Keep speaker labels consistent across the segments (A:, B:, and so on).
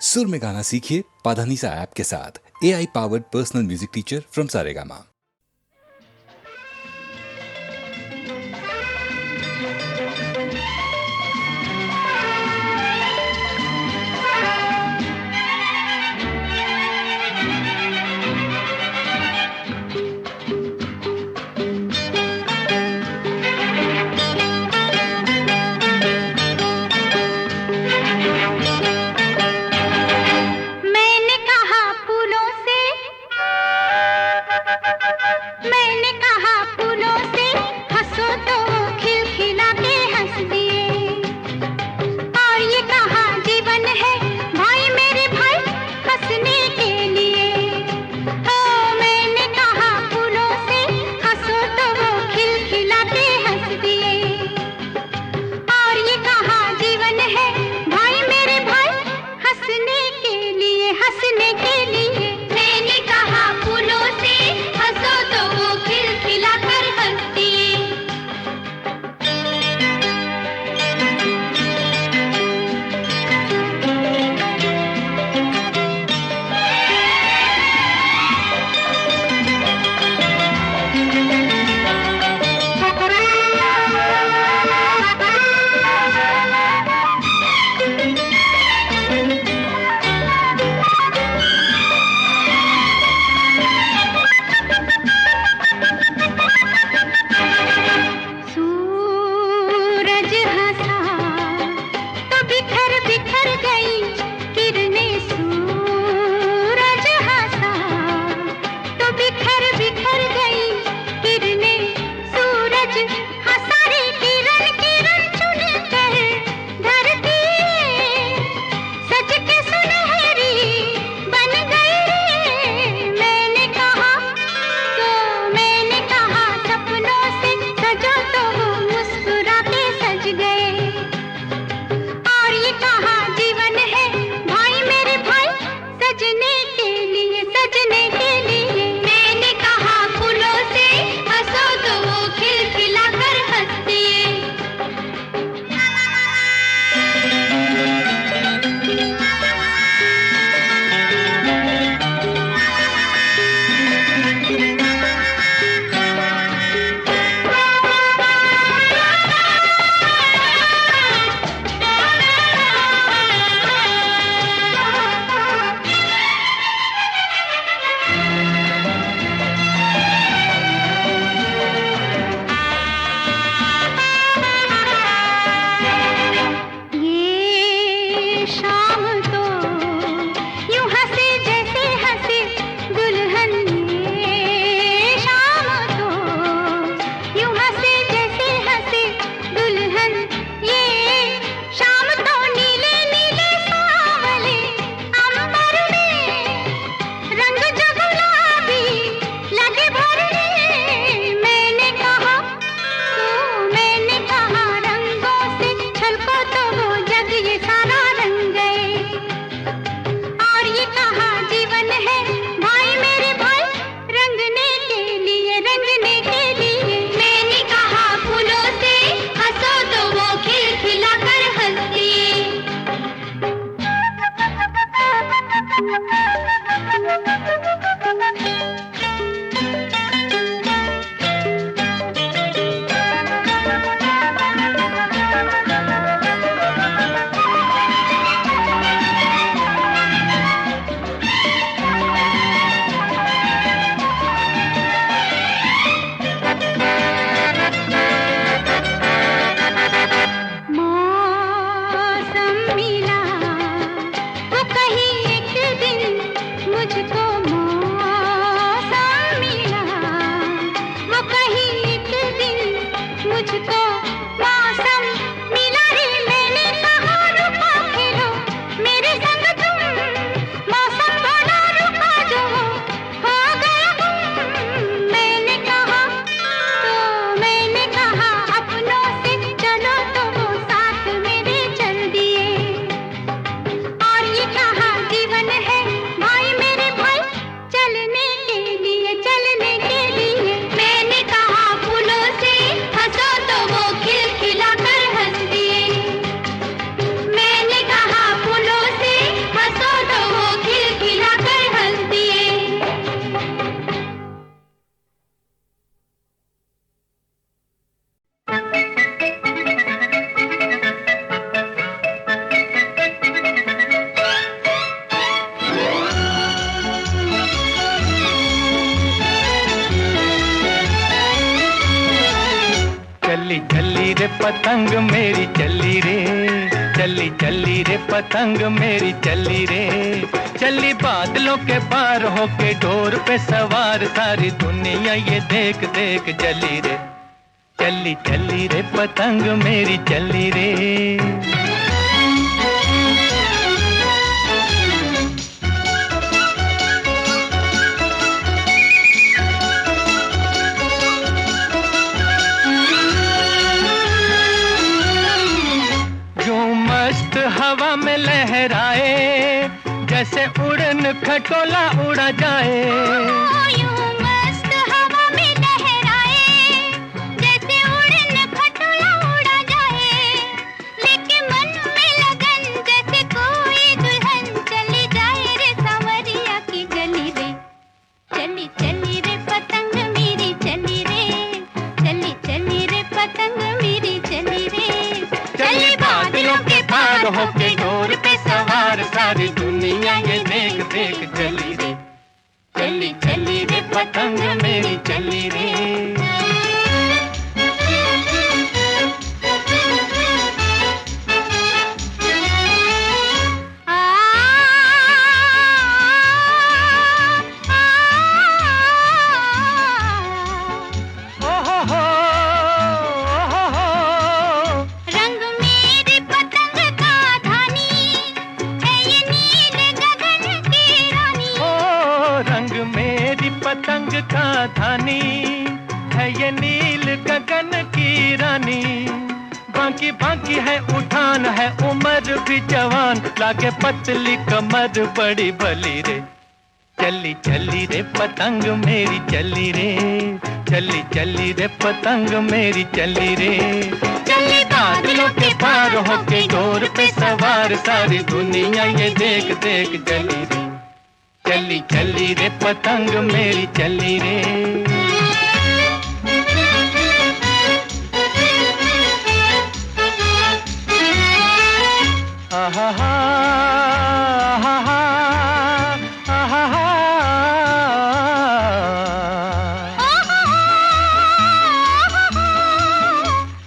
A: सुर में गाना सीखिए पाधानीसा ऐप के साथ। AI powered personal music teacher from Saregama.
B: वो कहीं एक दिन रे पतंग मेरी चली रे, चली चली रे पतंग मेरी चली रे, चली बादलों के पार होके डोर पे सवार, सारी दुनिया ये देख देख जली रे, चली चली रे पतंग मेरी चली रे। हवा में लहराए जैसे उड़न खटोला उड़ा जाए,
C: यूं मस्त हवा में लहराए जैसे उड़न खटोला उड़ा जाए, लेके मन में लगन जैसे कोई दुल्हन चली जाए रे सांवरिया की गली रे, चली चली रे पतंग मेरी चली रे, चली चली रे पतंग मेरी चली रे, चली बादलों के पार होके डोर पे सवार, सारी दुनिया ये देख देख चली रे, चली चली रे पतंग मेरी चली रे।
B: पतंग का धानी है ये नील गगन की रानी, बाकी बाकी है उठान है उम्र भी जवान, लागे पतली कमर बड़ी भली रे, चली चली रे पतंग मेरी चली रे, चली चली रे पतंग मेरी चली रे, चली बादलों के पार होके डोर पे सवार, सारी दुनिया ये देख देख जली रे, चली चली रे पतंग मेरी चली रे। आहा हा आहा हा आहा हा।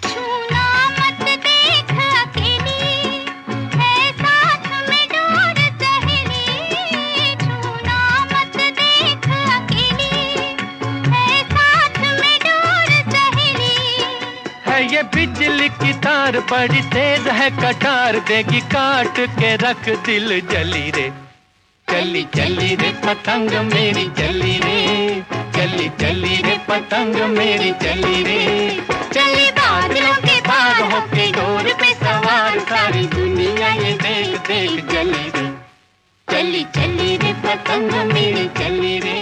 C: छूना मत देख अकेली है साथ में डोर सहेली, छूना मत देख अकेली है साथ में डोर सहेली,
B: है ये बिजली की तार बड़ी तेज है कटार, देगी काट के रख दिल जली रे, चली चली रे पतंग मेरी चली रे, चली चली रे पतंग मेरी चली रे, चली बादलों के पार होके डोर पे सवार, सारी दुनिया ये देख देख जली रे, चली चली रे पतंग मेरी चली रे।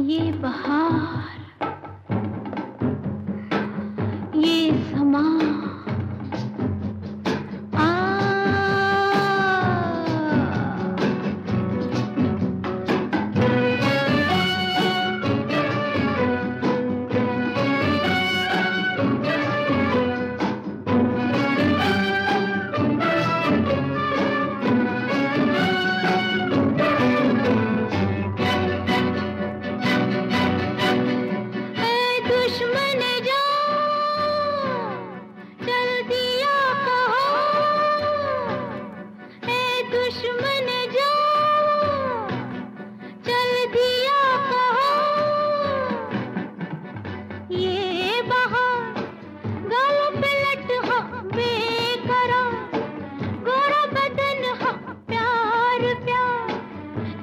C: ये बहार ये समा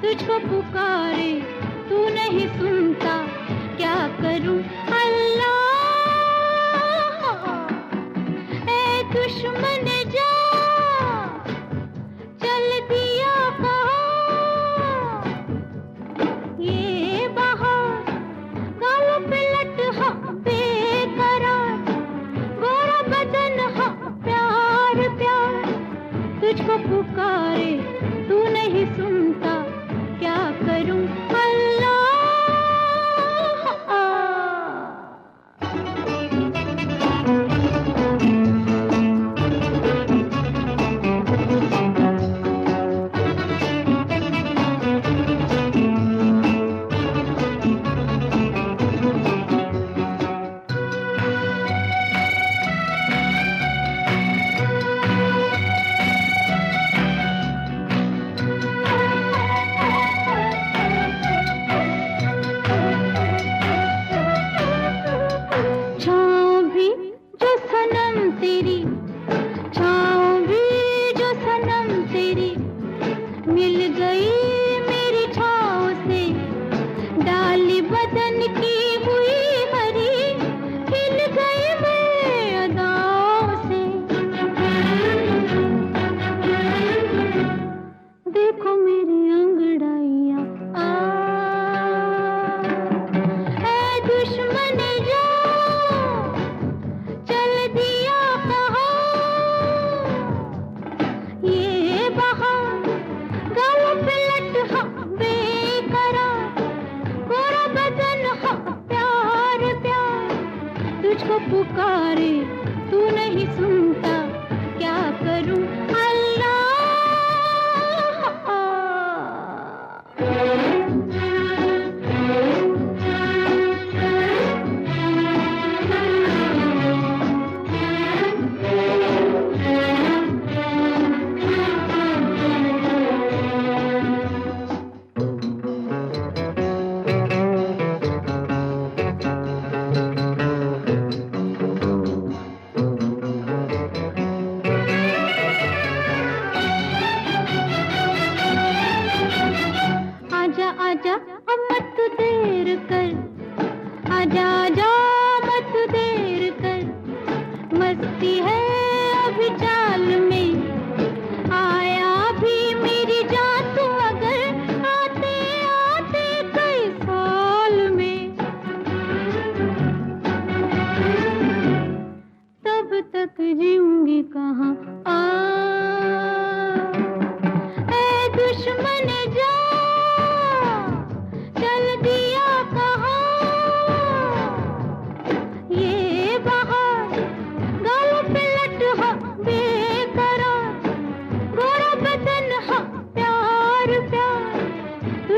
C: तुझको पुकारे तू नहीं सुनता, क्या करूं अल्लाह, ए दुश्मन जा चल दिया कहाँ, ये बहार गालों पे लट हाँ बेकरार, गोरा बदन हाँ प्यार प्यार, तुझको पुकारे तू नहीं सुनता, क्या करूं अल्लाह।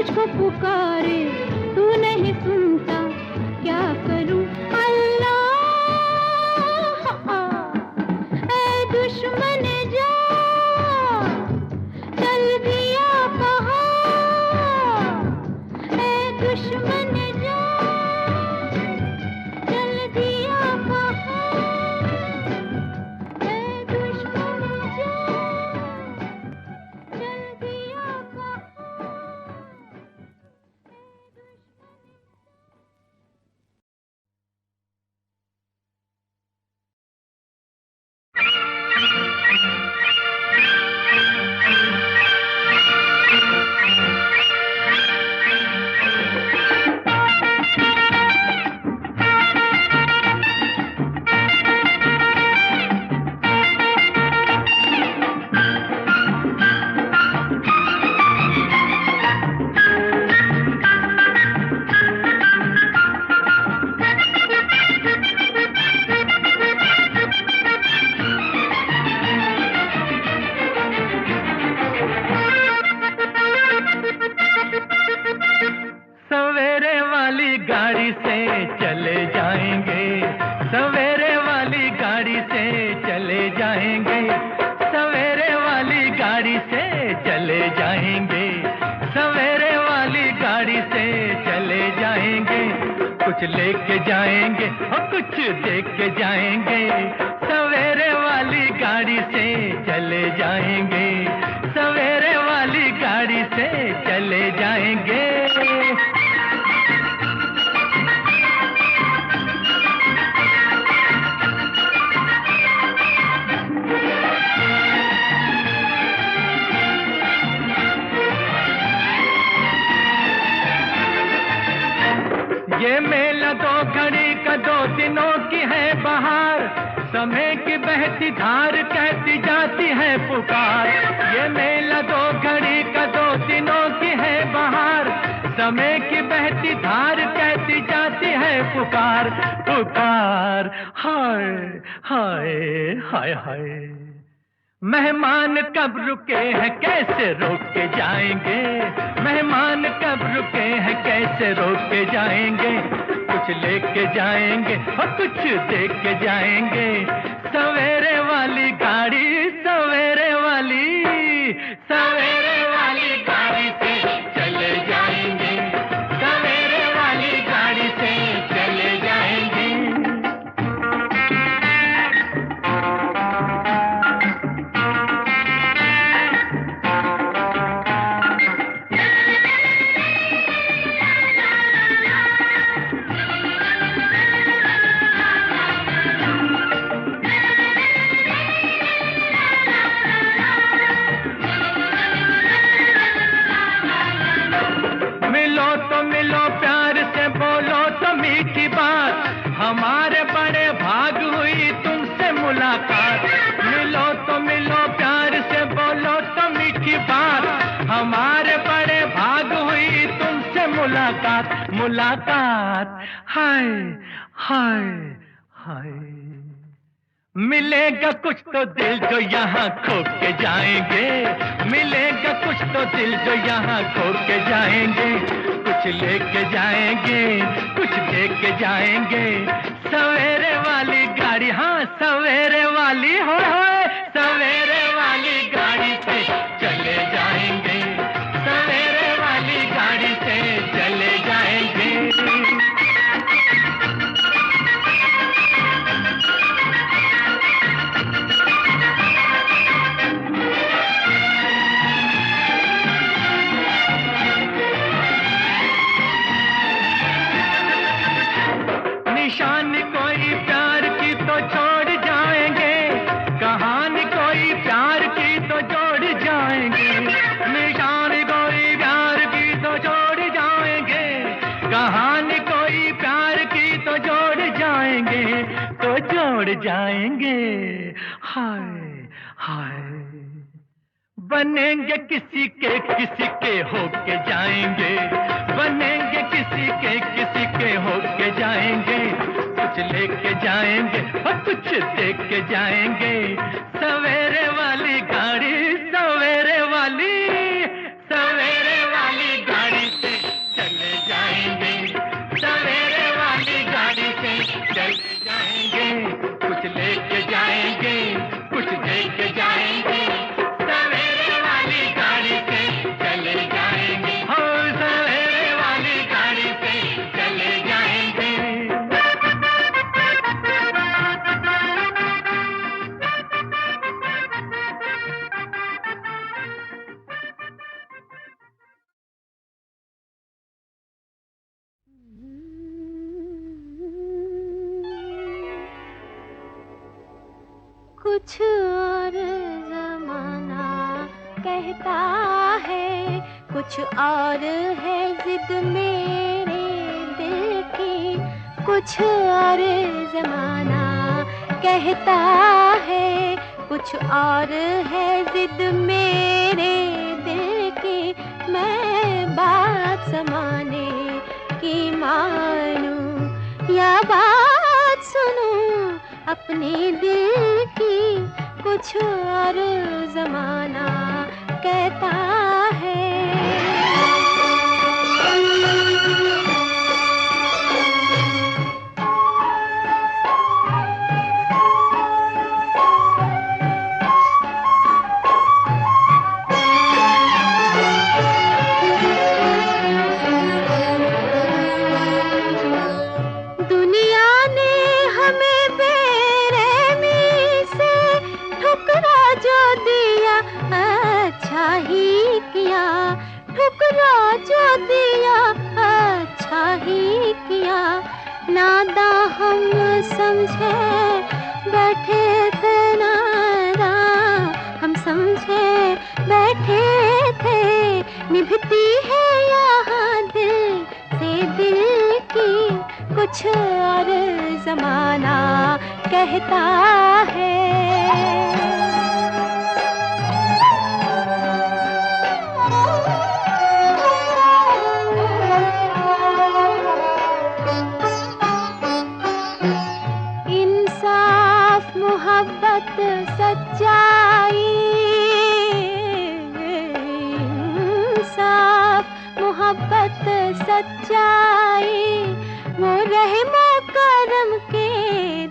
C: तुझको पुकारे तू नहीं सुनता, क्या करूं अल्लाह। ऐ दुश्मन जा, चल दिया कहाँ। ऐ दुश्मन जा, चल दिया कहाँ। ऐ दुश्मन जा, चल दिया कहाँ।
B: सवेरे वाली गाड़ी से चले जाएंगे, सवेरे वाली गाड़ी से चले जाएंगे, सवेरे वाली गाड़ी से चले जाएंगे, सवेरे वाली गाड़ी से चले जाएंगे। कुछ लेके जाएंगे और कुछ देख के जाएंगे, सवेरे वाली गाड़ी से चले जाएंगे, सवेरे वाली गाड़ी से चले जाएंगे। ये मेला दो घड़ी का, दो दिनों की है बहार, समय की बहती धार कहती जाती है पुकार। ये मेला दो घड़ी का, दो दिनों की है बहार, समय की बहती धार कहती जाती है पुकार, पुकार। हाय हाय हाय हाय, मेहमान कब रुके हैं कैसे रोक के जाएंगे, मेहमान कब रुके हैं कैसे रोक के जाएंगे। कुछ लेके जाएंगे और कुछ देख के जाएंगे, सवेरे वाली गाड़ी, सवेरे वाली, सवेरे वाली गाड़ी से चले जाएंगे, सवेरे वाली गाड़ी से चले जाएंगे। हमारे बड़े भाग हुई तुमसे मुलाकात, मिलो तो मिलो प्यार से, बोलो तो मीठी बात। हमारे बड़े भाग हुई तुमसे मुलाकात, मुलाकात। हाय हाय हाय, मिलेगा कुछ तो दिल जो यहाँ खो के जाएंगे, मिलेगा कुछ तो दिल जो यहाँ खो के जाएंगे। कुछ लेके जाएंगे, कुछ देख के जाएंगे, सवेरे वाली गाड़ी, हाँ सवेरे वाली, हो सवेरे वाली गाड़ी से चले जाएंगे, सवेरे वाली गाड़ी से चले जाएंगे। निशानी कोई प्यार की तो छोड़ जाएंगे, कहानी कोई प्यार की तो जोड़ जाएंगे। निशानी कोई प्यार की तो छोड़ जाएंगे, कहानी कोई प्यार की तो जोड़ जाएंगे, तो जोड़ जाएंगे। हाय हाय, बनेंगे किसी के होके जाएंगे, बनेंगे किसी के होके जाएंगे। कुछ लेके जाएंगे और कुछ देख के जाएंगे, सवेरे वाली गाड़ी, सवेरे वाली गाड़ी से
C: कुछ और जमाना कहता है, कुछ और है जिद मेरे दिल की, कुछ और जमाना कहता है, कुछ और है जिद मेरे दिल की। मैं बात ज़माने की मानूं या बात सुनूं अपने दिल की, कुछ और ज़माना कहता है। जो दिया अच्छा ही किया, नादा हम समझे बैठे थे, नादा हम समझे बैठे थे, निभती है यहाँ दिल से दिल की, कुछ और जमाना कहता है। मोहब्बत सच्चाई, इंसाफ मोहब्बत सच्चाई, वो रहमो करम के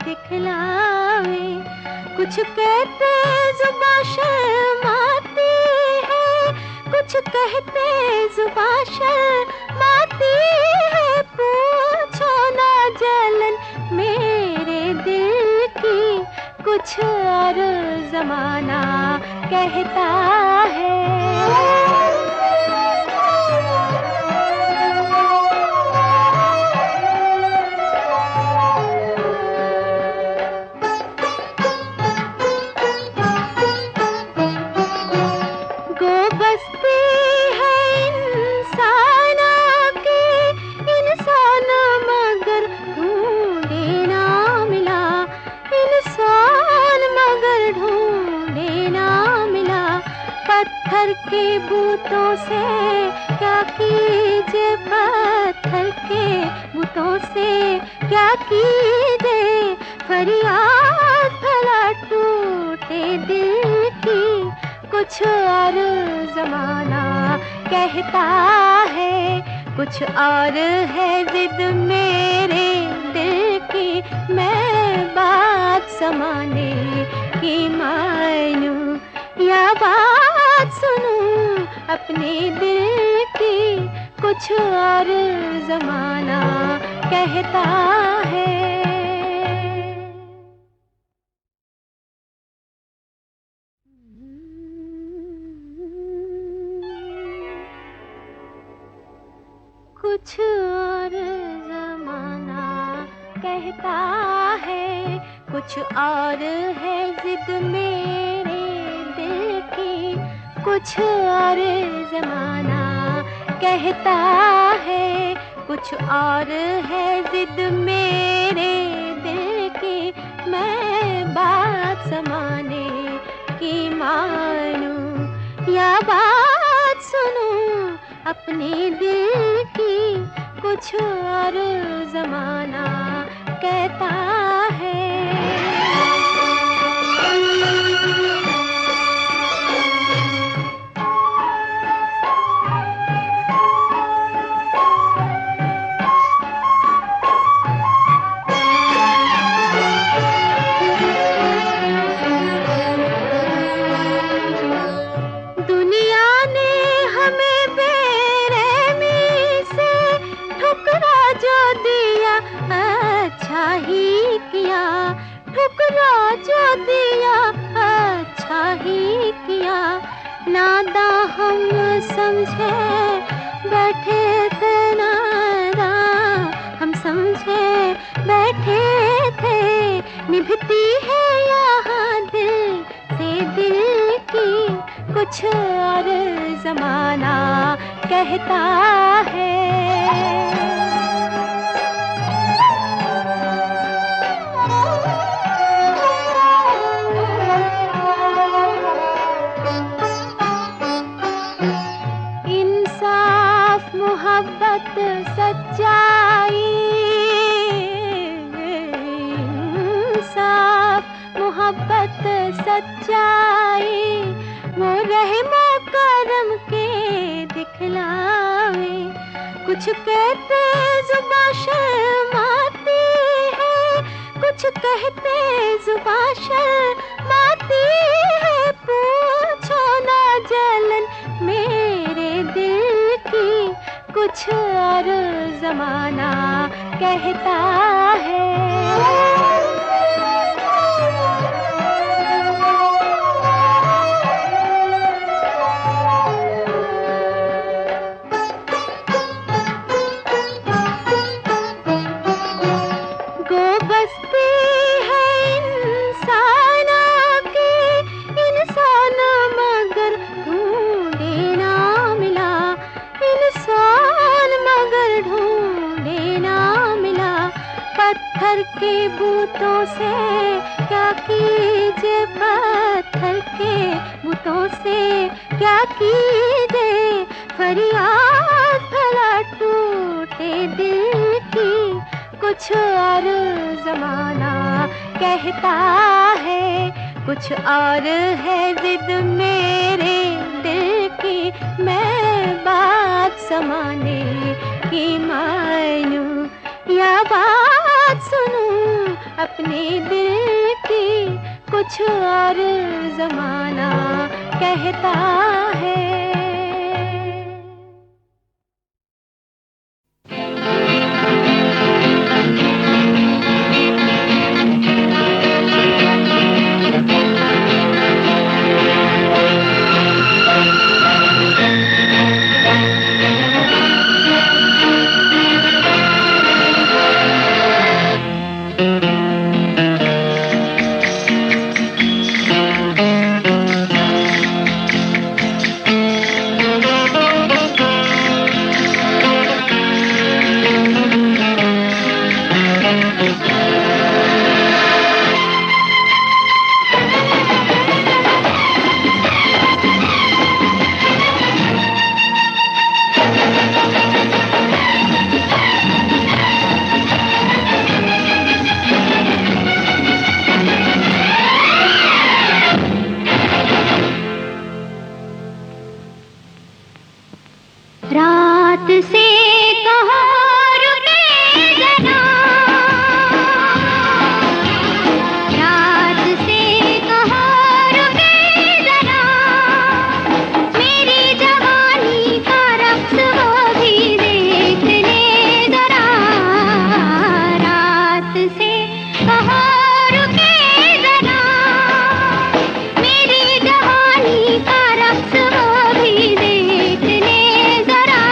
C: दिखलावे। कुछ कहते जुबां शर्माती है, कुछ कहते जुबां शर्माती है, पूछो ना जलन मेरे दिल की, कुछ और जमाना कहता है। गो बस्ती है इंसाना की, इंसान मगर ढूंढे ना मिला, इंसान मगर ढूंढे ना मिला। पत्थर के बूतों से क्या कीजिए, पत्थर के बूतों से क्या कीजिए, फरियाद भला टूटे दिल की, कुछ और जमाना कहता है, कुछ और है जिद मेरे दिल की। मैं बात ज़माने की मानूं या बात सुनूं अपने दिल की, कुछ और जमाना कहता है। कुछ और जमाना कहता है, कुछ और है जिद मेरे दिल की, कुछ और जमाना कहता है, कुछ और है जिद मेरे दिल की। मैं बात ज़माने की मानूं या बात सुनूं अपने दिल की, कुछ और जमाना कहता है। जो दिया अच्छा ही किया, नादा हम समझे बैठे थे, नादा हम समझे बैठे थे, निभती है यहाँ दिल कुछ और जमाना कहता है। इंसाफ मोहब्बत सच्चाई, इंसाफ मोहब्बत सच्चाई, वो रहमो करम के दिखलाए। कुछ कहते जुबां शर्माती है, कुछ कहते जुबां शर्माती है। पूछो ना जलन मेरे दिल की, कुछ और जमाना कहता है। पत्थर के बूतों से क्या कीजिए, पत्थर के बूतों से क्या कीजिए। फरियाद भला टूटे दिल की, कुछ और जमाना कहता है। कुछ और है जिद मेरे दिल की, मैं बात समाने की मानूं या बात सुनूं अपने दिल की। कुछ और जमाना कहता है। रात से कहो रुके जरा, रात से कहो रुके जरा। मेरी जवानी का रक्स वो भी देख ले जरा। रात से कहो रुके जरा, मेरी जवानी का रक्स वो भी देख ले जरा।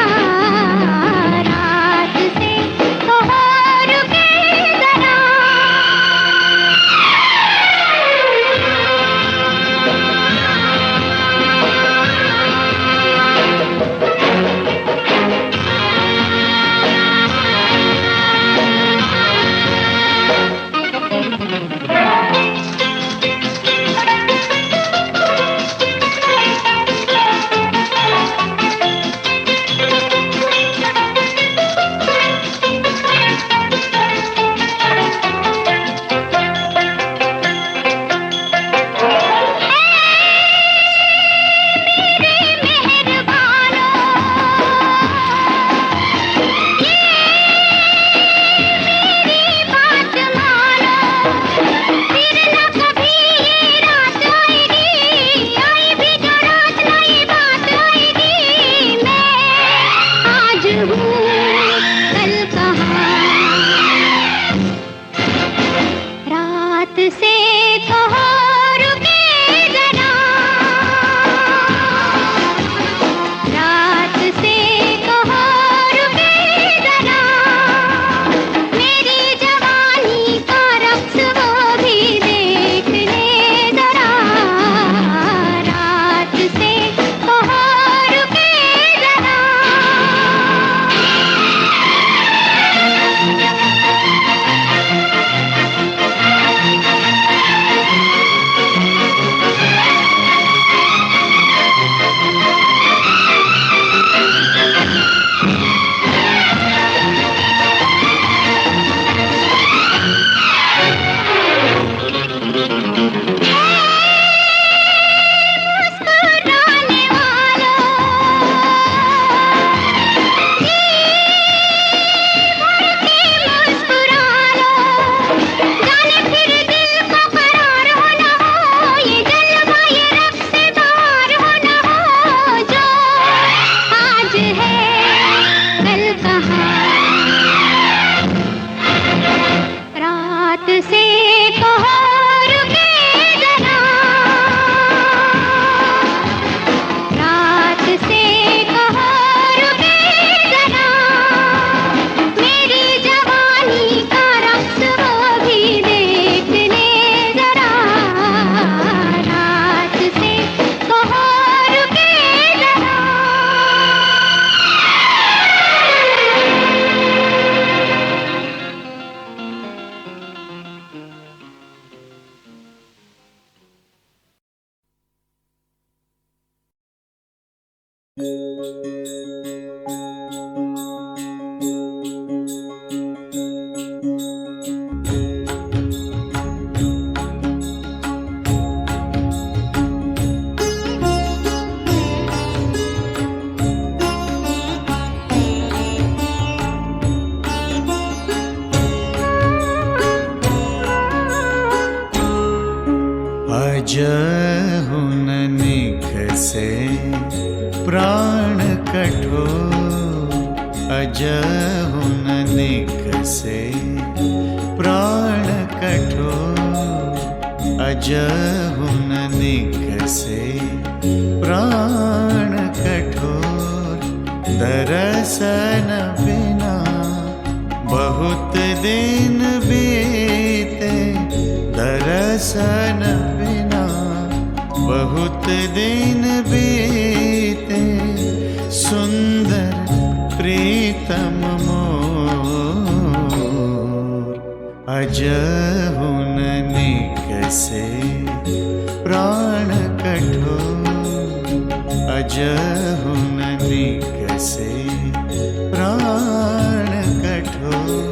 D: अजहुन निकसे प्राण कठोर, अजहुन निकसे प्राण कठोर, अजहुन निकसे प्राण कठोर। दरसन बिना बहुत दिन बीते, दरसन बिना बहुत दिन बीते, सुंदर प्रीतम मोर। अजहुन निकसे प्राण कठोर, अजहुन निकसे प्राण कठोर।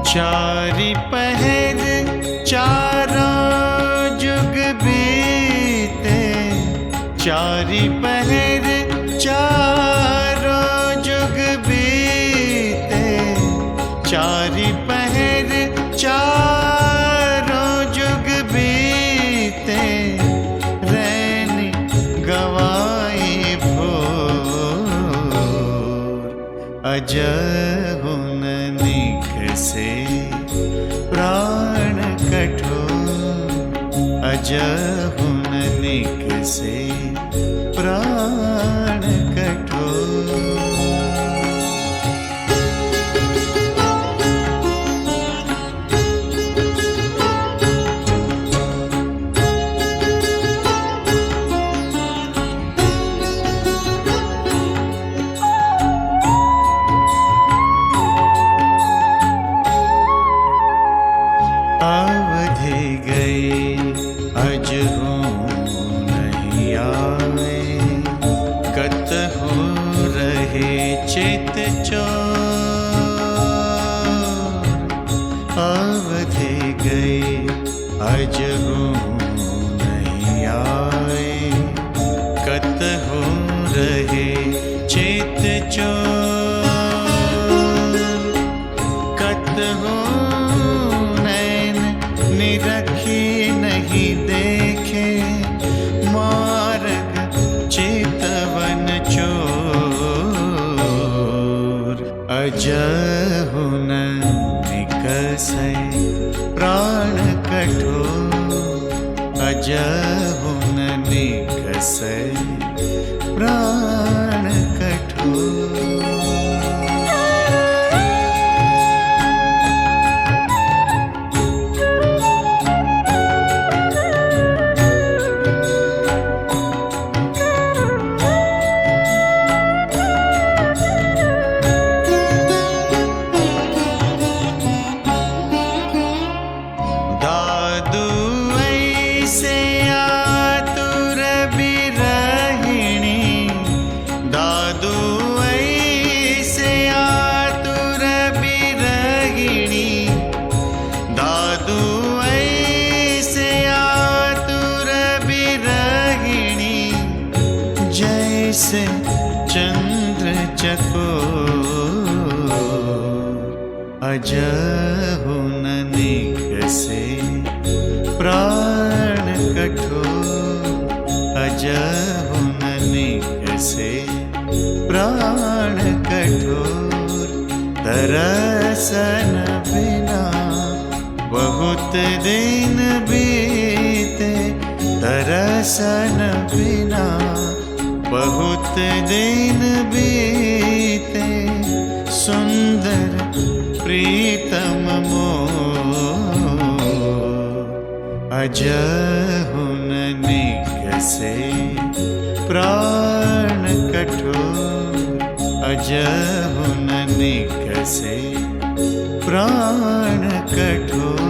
D: चारि पहर चारा जुग बीते, चारि पहर चारा जुग बीते, चारि पहर चारा जुग बीते, रैन गवाई भोर। अजहुन निकसे प्राण कठोर, अजहुन निकसे प्राण कठोर। अवधि गए अजहू नहीं आए, कतहु रहे चित चोर। अवधि गए अजहू नहीं आए, कतहु रहे चित चोर। कतहु निरखी नहीं देखे, मार्ग चितवन चोर। अजहुन निकसे प्राण कठोर, अजहुन निकसे प्राण कठोर। जैसे चंद्र चकोर, अजहुन निकसे प्राण कठोर, अजहुन निकसे प्राण कठोर। दरसन बिना बहुत दिन बीते, दरसन बिना बहुत दिन बीते, सुंदर प्रीतम मोर। अजहुनने कसे प्राण कठोर, अजहुनने कसे प्राण कठोर।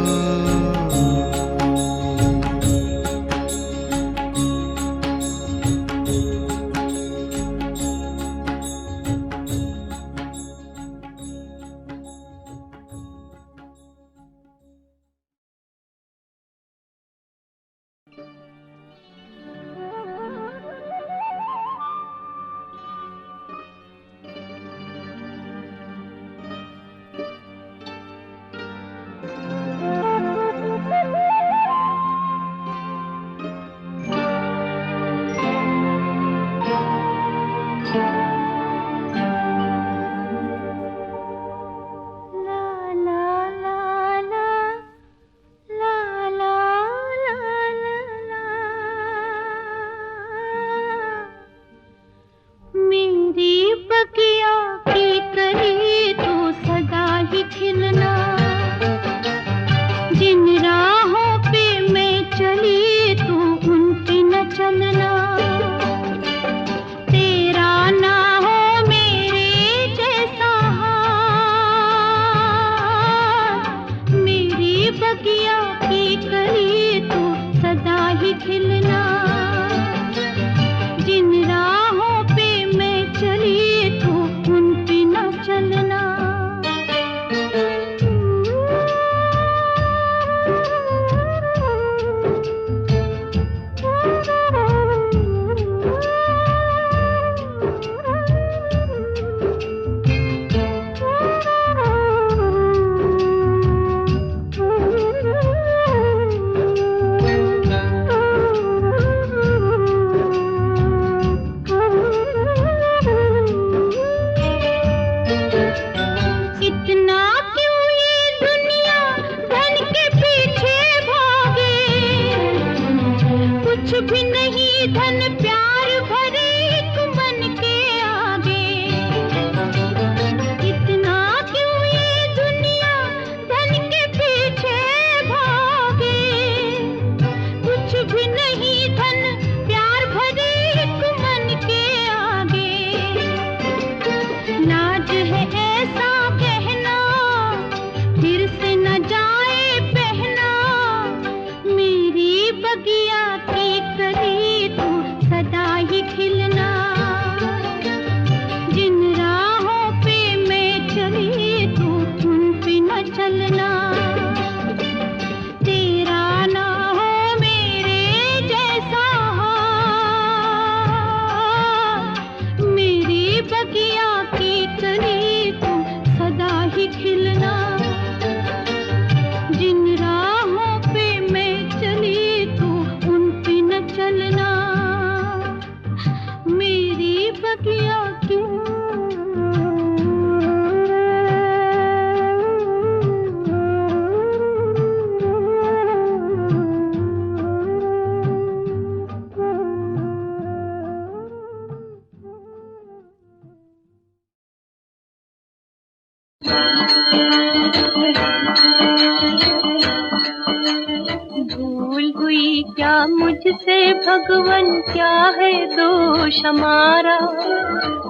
E: भूल हुई क्या मुझसे भगवन, क्या है दोष हमारा।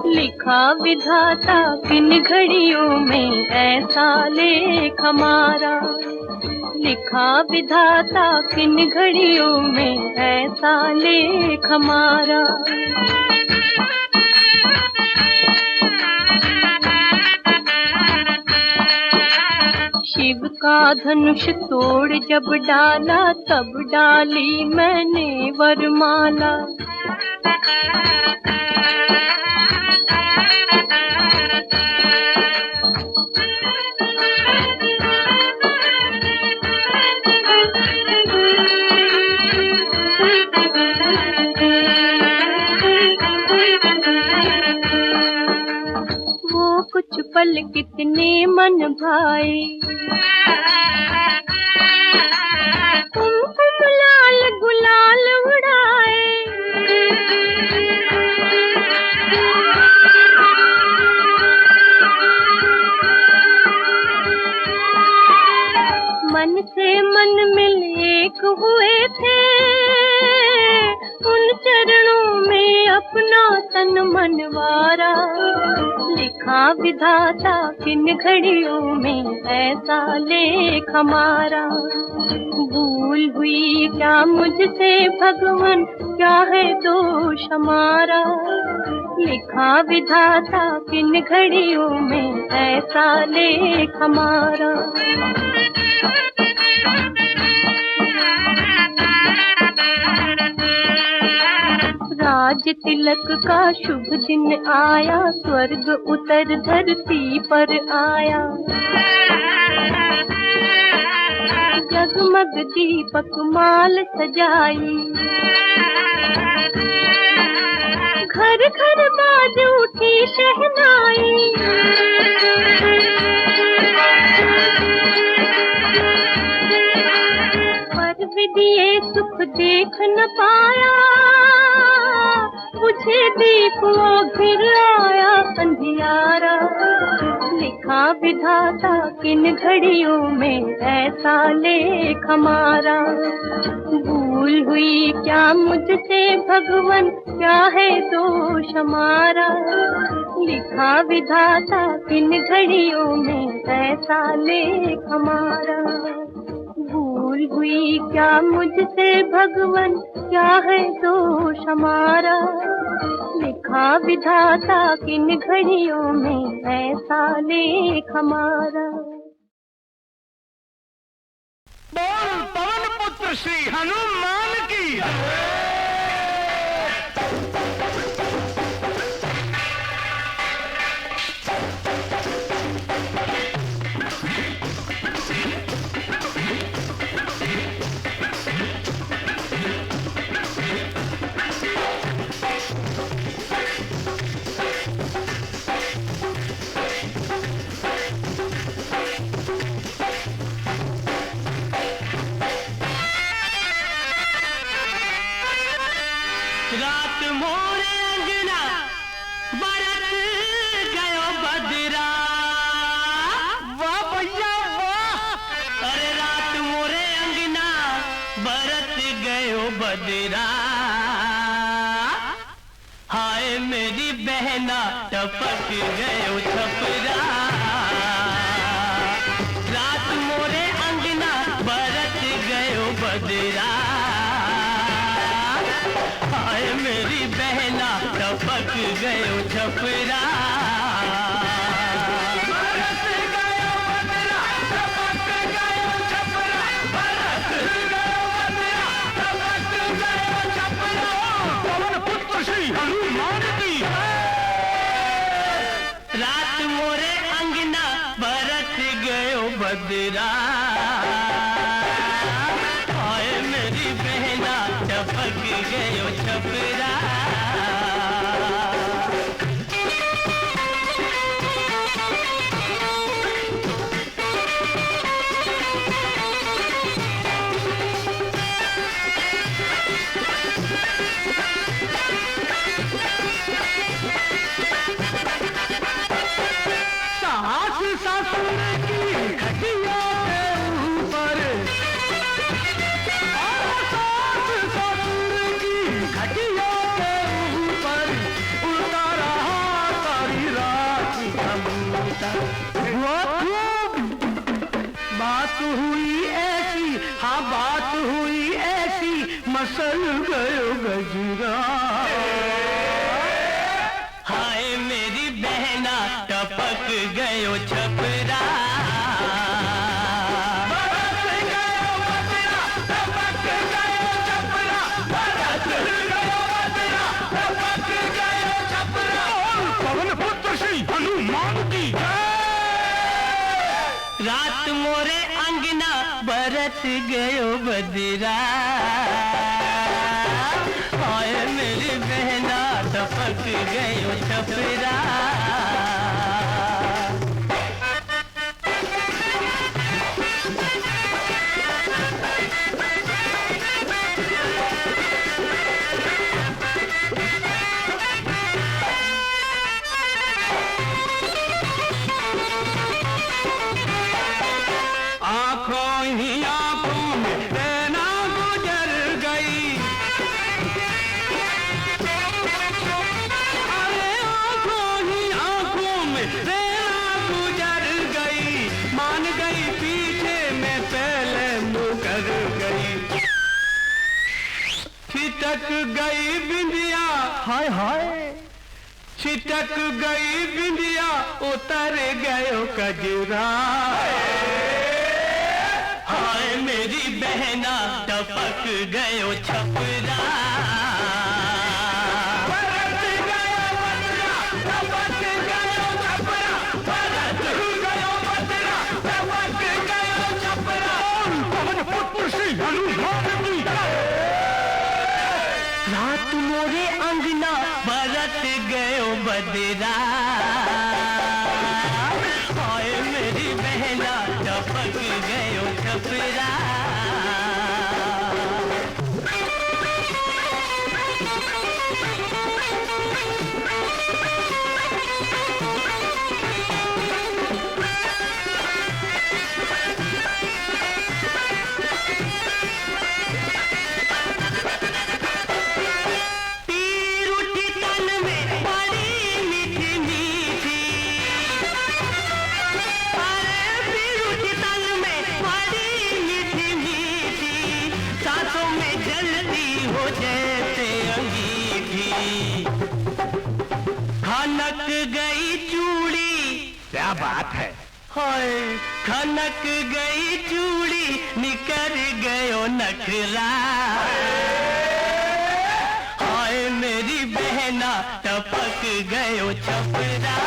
E: लिखा विधाता किन घड़ियों में ऐसा लेख हमारा। लिखा विधाता किन घड़ियों में ऐसा लेख हमारा। शिव का धनुष तोड़ जब डाला, तब डाली मैंने वरमाला। वो कुछ पल कितने मन भाए, कुमकुम लाल गुलाल उड़ाए। मन से मन मिल एक हुए, है उन चरणों में अपना तन मनवारा। लिखा विधाता किन घड़ियों में ऐसा लेख हमारा। भूल हुई क्या मुझसे भगवन, क्या है दोष हमारा। लिखा विधाता किन घड़ियों में ऐसा लेख हमारा। राज तिलक का शुभ दिन आया, स्वर्ग उतर धरती पर आया। जगमग दीपक माल सजाई, घर घर बाज उठी शहनाई। पर विदिये सुख देख न पाया, मुझे दीप वो घिर आया अंधियारा। लिखा विधाता किन घड़ियों में ऐसा लेख हमारा। भूल हुई क्या मुझसे भगवन, क्या है दोष हमारा। लिखा विधाता किन घड़ियों में ऐसा लेख हमारा। भूल हुई क्या मुझसे भगवन, क्या है दोष हमारा। लिखा विधाता किन घड़ियों में ऐसा लेख हमारा।
B: बोल पवन पुत्र श्री हनुमान की। रात मोरे अंगना बरत गयो बदरा। वाह भैया वाह। अरे रात मोरे अंगना बरत गयो बदरा। हाय मेरी बहना टपक गयो छपरा। रात मोरे अंगना बरत गयो बदरा। हाय मेरी बहना टपक गयो छपरा। बरस गयो बदरा, टपक गयो छपरा। बरस गयो बदरा, टपक गयो छपरा। पवन पुत्र श्री हनुमान की। रात मोरे अंगना बरस गयो बदरा। हाय मेरी बहना टपक गयो छपरा। सास ससुर की खटिया के ऊपर, सास ससुर की खटिया के ऊपर उड़ता रहा सारी रात कबूतर। बात हुई ऐसी, हाँ बात हुई ऐसी, मसल गयो गजरा। हाय मेरी बहना टपक गयो छपरा। बरस गयो बदरा, टपक गयो छपरा। बरस गयो बदरा, टपक गयो छपरा। पवन पुत्र श्री हनुमान की। रात मोरे अंगना बरस गयो बदरा। हाय मेरी बहना टपक गयो छपरा। आंखों ही आंखों में रहना गुजर छिटक गई बिंदिया, हाय हाय छिटक गई बिंदिया, उतर गयो कजरा। हाय मेरी बहना टपक गयो छपरा। रात मोरे अंगना बरत गयो बदरा। हाय मेरी बहना टपक गयो छपरा। खनक गई चूड़ी, क्या बात है, हाय खनक गई चूड़ी, निकर गयो नखरा। हाय मेरी बहना टपक गयो छपरा।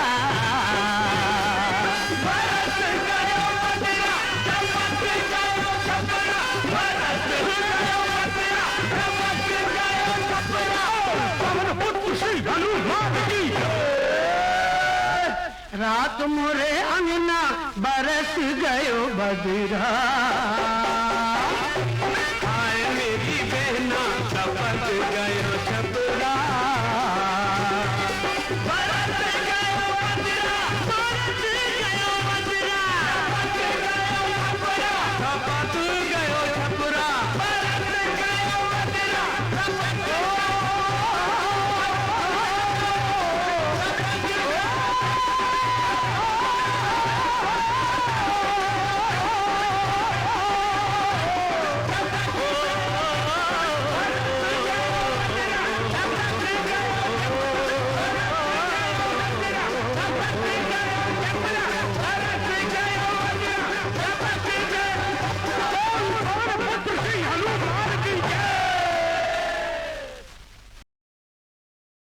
B: रात मोरे अंगना बरस गयो बदरा। हाय मेरी बहना टपक गयो